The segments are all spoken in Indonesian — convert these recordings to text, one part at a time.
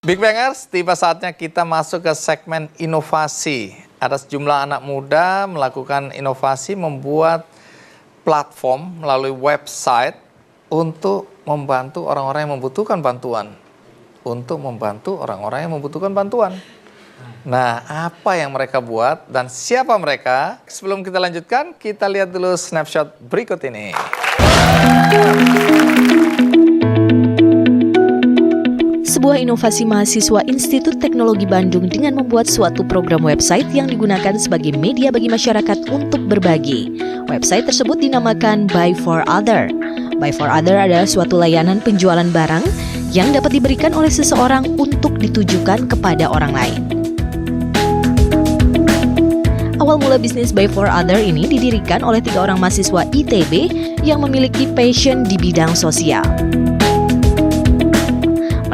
Big Bangers, tiba saatnya kita masuk ke segmen inovasi. Ada sejumlah anak muda melakukan inovasi membuat platform melalui website untuk membantu orang-orang yang membutuhkan bantuan. Untuk membantu orang-orang yang membutuhkan bantuan. Nah, apa yang mereka buat dan siapa mereka? Sebelum kita lanjutkan, kita lihat dulu snapshot berikut ini. Sebuah inovasi mahasiswa Institut Teknologi Bandung dengan membuat suatu program website yang digunakan sebagai media bagi masyarakat untuk berbagi. Website tersebut dinamakan Buy for Other. Buy for Other adalah suatu layanan penjualan barang yang dapat diberikan oleh seseorang untuk ditujukan kepada orang lain. Awal mula bisnis Buy for Other ini didirikan oleh 3 orang mahasiswa ITB yang memiliki passion di bidang sosial.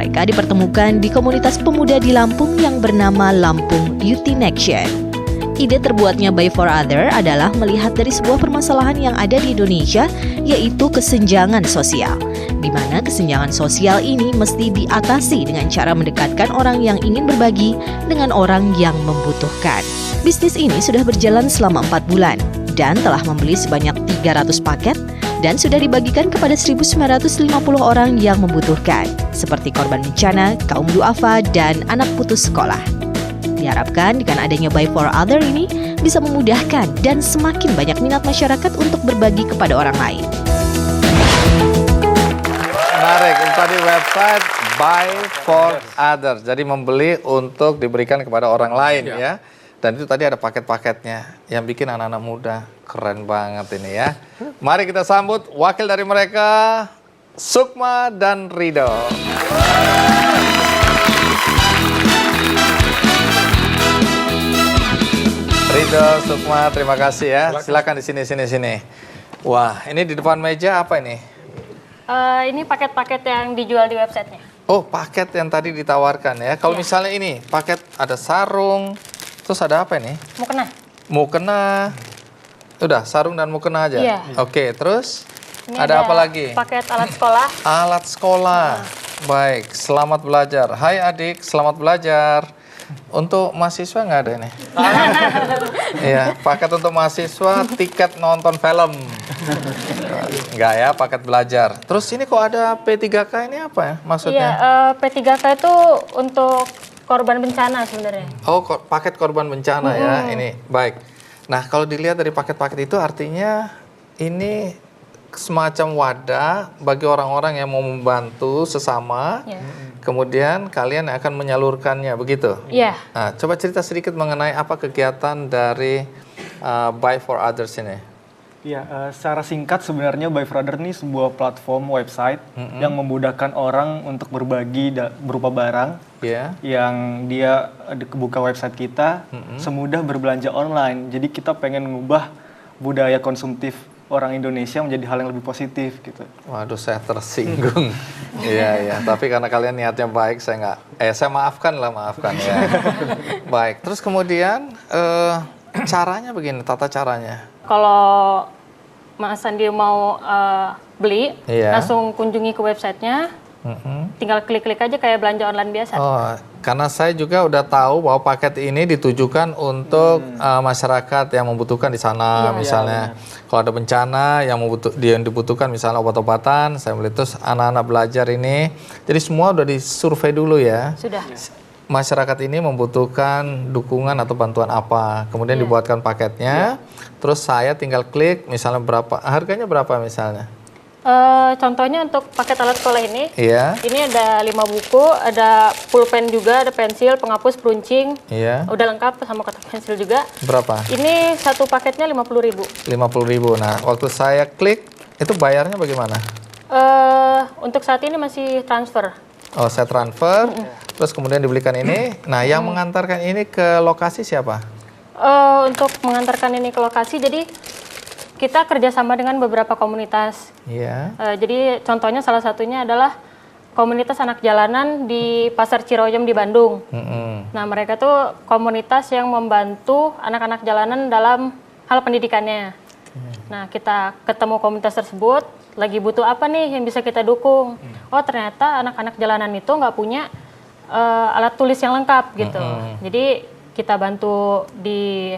Mereka dipertemukan di komunitas pemuda di Lampung yang bernama Lampung Youth in Action. Ide terbuatnya Buy for Other adalah melihat dari sebuah permasalahan yang ada di Indonesia, yaitu kesenjangan sosial. Di mana kesenjangan sosial ini mesti diatasi dengan cara mendekatkan orang yang ingin berbagi dengan orang yang membutuhkan. Bisnis ini sudah berjalan selama 4 bulan dan telah membeli sebanyak 300 paket dan sudah dibagikan kepada 1.950 orang yang membutuhkan, seperti korban bencana, kaum duafa, dan anak putus sekolah. Diharapkan dengan adanya Buy for Other ini bisa memudahkan dan semakin banyak minat masyarakat untuk berbagi kepada orang lain. Menarik, itu tadi website Buy for Other, jadi membeli untuk diberikan kepada orang lain ya. Dan itu tadi ada paket-paketnya yang bikin anak-anak muda. Keren banget ini ya. Mari kita sambut wakil dari mereka, Sukma dan Rido. Rido, Sukma, terima kasih ya. Silakan di sini. Wah, ini di depan meja apa ini? Ini paket-paket yang dijual di websitenya. Oh, paket yang tadi ditawarkan ya. Kalau misalnya ini, paket ada sarung, terus ada apa ini? Mukena. Mukena. Udah, sarung dan mukena aja? Iya. Oke, terus Ini ada apa lagi? Paket alat sekolah. Alat sekolah. Baik, selamat belajar. Hai adik, selamat belajar. Untuk mahasiswa nggak ada ini? Iya, paket untuk mahasiswa, tiket nonton film. Nggak ya, paket belajar. Terus ini kok ada P3K ini apa ya maksudnya? Iya, P3K itu untuk korban bencana sebenarnya. Oh, paket korban bencana ya, ini. Baik. Nah, kalau dilihat dari paket-paket itu artinya ini semacam wadah bagi orang-orang yang mau membantu sesama. Kemudian kalian akan menyalurkannya, begitu? Iya. Nah, coba cerita sedikit mengenai apa kegiatan dari Buy for Others ini. Iya, secara singkat sebenarnya Buy for Others ini sebuah platform website yang memudahkan orang untuk berbagi berupa barang yang dia buka website kita semudah berbelanja online. Jadi kita pengen mengubah budaya konsumtif orang Indonesia menjadi hal yang lebih positif gitu. Waduh, saya tersinggung. Iya. Tapi karena kalian niatnya baik, saya maafkan ya. Baik. Terus kemudian caranya begini, tata caranya. Kalau Mas Sandi mau beli, langsung kunjungi ke websitenya. Tinggal klik-klik aja kayak belanja online biasa. Oh, karena saya juga udah tahu bahwa paket ini ditujukan untuk masyarakat yang membutuhkan di sana, misalnya kalau ada bencana yang dibutuhkan misalnya obat-obatan, saya melihat terus anak-anak belajar ini. Jadi semua udah disurvei dulu ya. Sudah. Masyarakat ini membutuhkan dukungan atau bantuan apa, kemudian dibuatkan paketnya, terus saya tinggal klik misalnya berapa, harganya berapa misalnya. Contohnya untuk paket alat sekolah ini, ini ada 5 buku, ada pulpen juga, ada pensil, penghapus, peruncing, udah lengkap sama kotak pensil juga. Berapa? Ini satu paketnya 50.000. 50.000. Nah, waktu saya klik, itu bayarnya bagaimana? Untuk saat ini masih transfer. Oh, saya transfer, terus kemudian dibelikan ini. Nah, yang mengantarkan ini ke lokasi siapa? Untuk mengantarkan ini ke lokasi, jadi kita kerjasama dengan beberapa komunitas. Jadi contohnya salah satunya adalah komunitas anak jalanan di Pasar Ciroyom di Bandung. Nah, mereka tuh komunitas yang membantu anak-anak jalanan dalam hal pendidikannya. Nah, kita ketemu komunitas tersebut, lagi butuh apa nih yang bisa kita dukung. Oh, ternyata anak-anak jalanan itu nggak punya alat tulis yang lengkap gitu. Jadi kita bantu di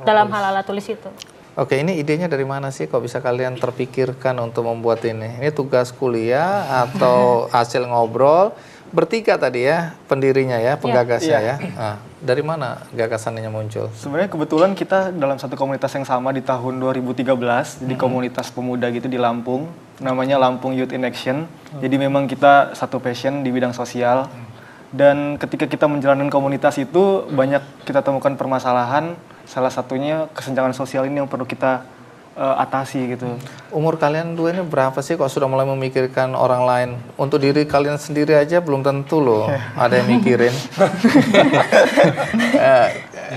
dalam hal alat tulis itu. Oke, ini idenya dari mana sih kok bisa kalian terpikirkan untuk membuat ini? Ini tugas kuliah atau hasil ngobrol? Bertiga tadi ya pendirinya ya, penggagasnya ya. Nah, dari mana gagasannya muncul? Sebenarnya kebetulan kita dalam satu komunitas yang sama di tahun 2013, jadi komunitas pemuda gitu di Lampung, namanya Lampung Youth in Action. Jadi memang kita satu passion di bidang sosial. Dan ketika kita menjalankan komunitas itu banyak kita temukan permasalahan. Salah satunya kesenjangan sosial ini yang perlu kita atasi gitu. Umur kalian dua ini berapa sih kok sudah mulai memikirkan orang lain? Untuk diri kalian sendiri aja belum tentu loh ada yang mikirin.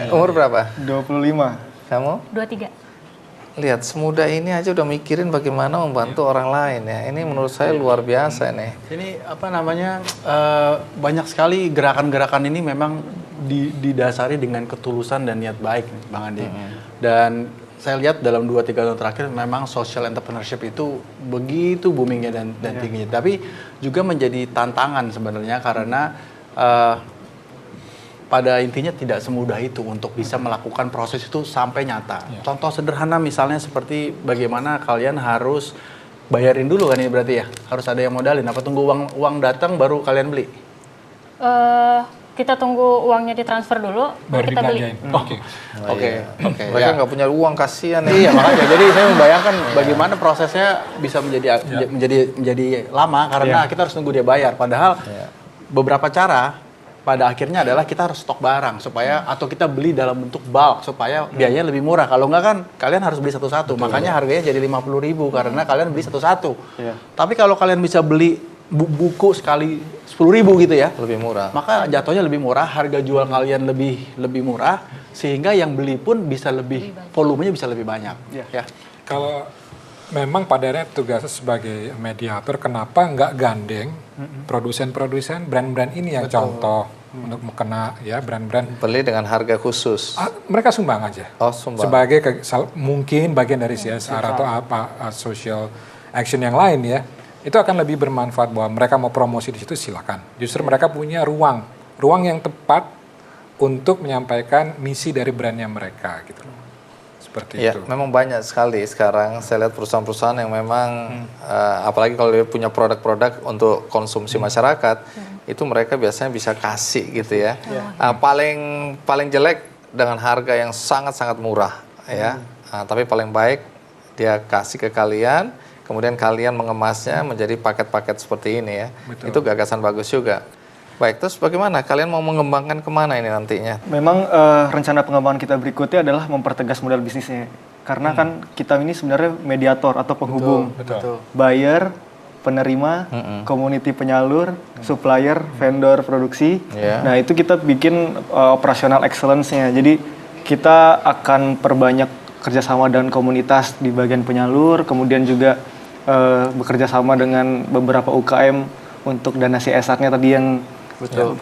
Umur berapa? 25. Kamu? 23. Lihat, semudah ini aja udah mikirin bagaimana membantu orang lain ya. Ini menurut saya luar biasa nih. Ini apa namanya, banyak sekali gerakan-gerakan ini memang didasari dengan ketulusan dan niat baik, Bang Andi. Dan saya lihat dalam 2-3 tahun terakhir memang social entrepreneurship itu begitu boomingnya dan tingginya. Tapi juga menjadi tantangan sebenarnya karena pada intinya tidak semudah itu untuk bisa melakukan proses itu sampai nyata. Contoh sederhana misalnya seperti bagaimana kalian harus bayarin dulu kan ini berarti ya? Harus ada yang modalin, apa tunggu uang datang baru kalian beli? Kita tunggu uangnya ditransfer dulu, baru kita beli. Oke. Mereka nggak punya uang, kasihan ya. Iya, makanya jadi saya membayangkan bagaimana prosesnya bisa menjadi lama karena kita harus nunggu dia bayar. Padahal beberapa cara pada akhirnya adalah kita harus stok barang supaya atau kita beli dalam bentuk bulk supaya biayanya lebih murah. Kalau enggak kan kalian harus beli satu-satu. Makanya harganya jadi 50.000 karena kalian beli satu-satu. Tapi kalau kalian bisa beli buku sekali 10.000 gitu ya, lebih murah. Maka jatuhnya lebih murah, harga jual kalian lebih murah sehingga yang beli pun bisa lebih volumenya bisa lebih banyak. Ya. Kalau memang pada akhirnya tugasnya sebagai mediator, kenapa nggak gandeng produsen-produsen brand-brand ini yang contoh untuk kena ya brand-brand beli dengan harga khusus. Mereka sumbang aja. Oh, sumbang. Sebagai mungkin bagian dari CSR atau apa social action yang lain ya. Itu akan lebih bermanfaat bahwa mereka mau promosi di situ silakan. Justru mereka punya ruang yang tepat untuk menyampaikan misi dari brandnya mereka gitu. Seperti itu. Memang banyak sekali sekarang saya lihat perusahaan-perusahaan yang memang apalagi kalau dia punya produk-produk untuk konsumsi masyarakat, itu mereka biasanya bisa kasih gitu ya. Paling jelek dengan harga yang sangat-sangat murah ya. Tapi paling baik dia kasih ke kalian, kemudian kalian mengemasnya menjadi paket-paket seperti ini ya. Betul. Itu gagasan bagus juga. Baik, terus bagaimana? Kalian mau mengembangkan kemana ini nantinya? Memang rencana pengembangan kita berikutnya adalah mempertegas modal bisnisnya. Karena kan kita ini sebenarnya mediator atau penghubung. Betul. Buyer, penerima, community penyalur, supplier, vendor, produksi. Nah itu kita bikin operational excellence-nya. Jadi kita akan perbanyak kerjasama dengan komunitas di bagian penyalur, kemudian juga bekerja sama dengan beberapa UKM untuk dana CSR-nya tadi yang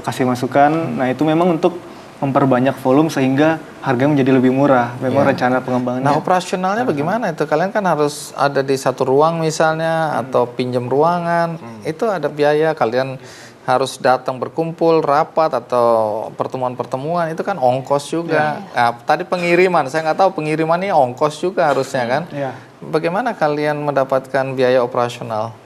kasih masukan. Nah itu memang untuk memperbanyak volume sehingga harganya menjadi lebih murah. Memang rencana pengembangannya. Nah operasionalnya bagaimana itu? Kalian kan harus ada di satu ruang misalnya atau pinjam ruangan. Itu ada biaya, kalian harus datang berkumpul, rapat atau pertemuan-pertemuan, itu kan ongkos juga. Nah, tadi pengiriman, saya nggak tahu pengiriman ini ongkos juga harusnya kan. Bagaimana kalian mendapatkan biaya operasional?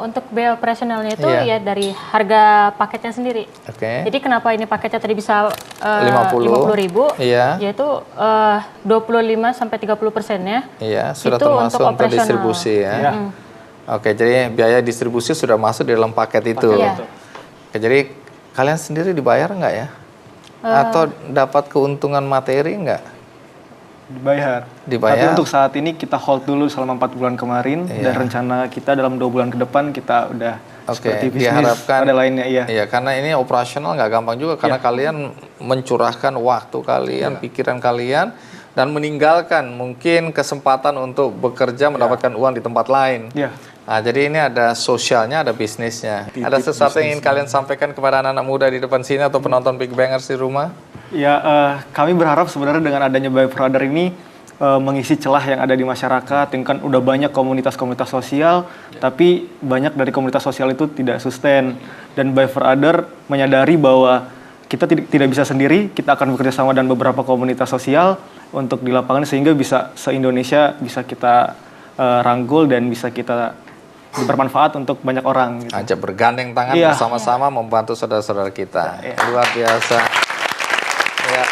Untuk biaya operasionalnya itu ya dari harga paketnya sendiri. Jadi kenapa ini paketnya tadi bisa 50.000? Yaitu 25-30%-nya. Sudah termasuk untuk distribusi ya. Jadi biaya distribusi sudah masuk di dalam paket itu. Jadi kalian sendiri dibayar nggak ya? Atau dapat keuntungan materi nggak? Dibayar. Tapi untuk saat ini kita hold dulu selama 4 bulan kemarin dan rencana kita dalam 2 bulan ke depan kita udah seperti bisnis. Diharapkan ada lainnya karena ini operasional nggak gampang juga karena kalian mencurahkan waktu kalian, pikiran kalian dan meninggalkan mungkin kesempatan untuk bekerja mendapatkan uang di tempat lain. Nah, jadi ini ada sosialnya, ada bisnisnya. Ada sesuatu yang ingin kalian sampaikan kepada anak-anak muda di depan sini atau penonton Big Bangers di rumah? Kami berharap sebenarnya dengan adanya Buy for Other ini mengisi celah yang ada di masyarakat. Yang kan udah banyak komunitas-komunitas sosial, tapi banyak dari komunitas sosial itu tidak sustain. Dan Buy for Other menyadari bahwa kita tidak bisa sendiri, kita akan bekerja sama dengan beberapa komunitas sosial untuk di lapangan sehingga bisa se-Indonesia bisa kita rangkul dan bisa kita bermanfaat untuk banyak orang. Gitu. Ajak bergandeng tangan bersama-sama membantu saudara-saudara kita. Luar biasa. Ya.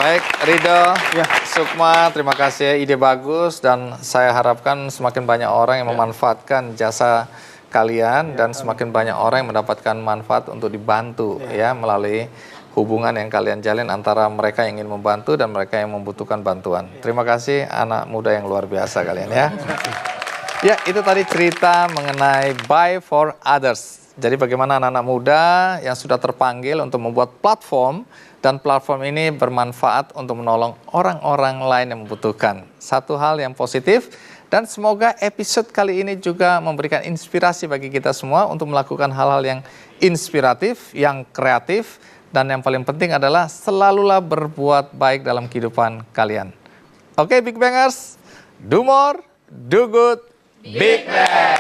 Baik, Ridho, Sukma, terima kasih, ide bagus dan saya harapkan semakin banyak orang yang memanfaatkan jasa kalian dan semakin banyak orang yang mendapatkan manfaat untuk dibantu ya melalui hubungan yang kalian jalin antara mereka yang ingin membantu dan mereka yang membutuhkan bantuan. Terima kasih anak muda yang luar biasa kalian ya. Ya, itu tadi cerita mengenai Buy for Others. Jadi bagaimana anak-anak muda yang sudah terpanggil untuk membuat platform dan platform ini bermanfaat untuk menolong orang-orang lain yang membutuhkan. Satu hal yang positif. Dan semoga episode kali ini juga memberikan inspirasi bagi kita semua untuk melakukan hal-hal yang inspiratif, yang kreatif, dan yang paling penting adalah selalulah berbuat baik dalam kehidupan kalian. Oke, Big Bangers, do more, do good, Big Bang!